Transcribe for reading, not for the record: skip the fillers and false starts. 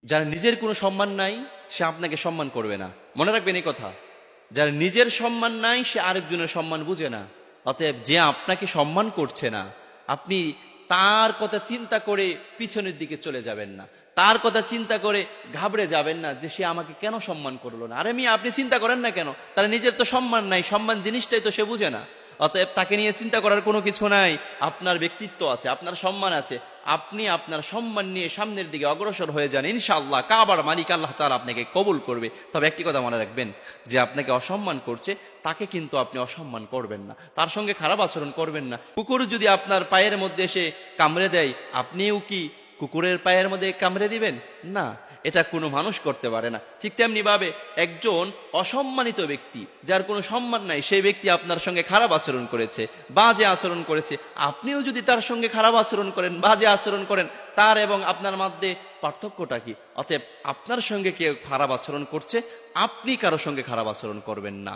যার নিজের কোনো সম্মান নাই সে আপনাকে সম্মান করবে না, মনে রাখবেন এই কথা। যার নিজের সম্মান নাই সে আরেকজনের সম্মান বুঝে না। অতএব যে আপনাকে সম্মান করছে না, আপনি তার কথা চিন্তা করে পিছনের দিকে চলে যাবেন না, তার কথা চিন্তা করে ঘাবড়ে যাবেন না যে সে আমাকে কেন সম্মান করলো না। আরে মিয়া, আপনি চিন্তা করেন না কেন? তার নিজের তো সম্মান নাই, সম্মান জিনিসটাই তো সে বুঝে না। অতএব তাকে নিয়ে চিন্তা করার কোনো কিছু নাই। আপনার ব্যক্তিত্ব আছে, আপনার সম্মান আছে, আপনি আপনার সম্মান নিয়ে সামনের দিকে অগ্রসর হয়ে যান, ইনশাআল্লাহ কাবার মালিক আল্লাহ তাআলা আপনাকে কবুল করবে। তবে একটি কথা মনে রাখবেন, যে আপনাকে অসম্মান করছে তাকে কিন্তু আপনি অসম্মান করবেন না, তার সঙ্গে খারাপ আচরণ করবেন না। কুকুর যদি আপনার পায়ের মধ্যে এসে কামড়ে দেয়, আপনিও কি কুকুরের পায়ের মধ্যে কামড়ে দিবেন? না, এটা কোনো মানুষ করতে পারে না। ঠিক তেমনি ভাবে একজন অসম্মানিত ব্যক্তি, যার কোনো সম্মান নাই, সেই ব্যক্তি আপনার সঙ্গে খারাপ আচরণ করেছে, বাজে আচরণ করেছে, আপনিও যদি তার সঙ্গে খারাপ আচরণ করেন, বাজে আচরণ করেন, তার এবং আপনার মধ্যে পার্থক্যটা কি? অতএব আপনার সঙ্গে কেউ খারাপ আচরণ করছে, আপনি কারো সঙ্গে খারাপ আচরণ করবেন না।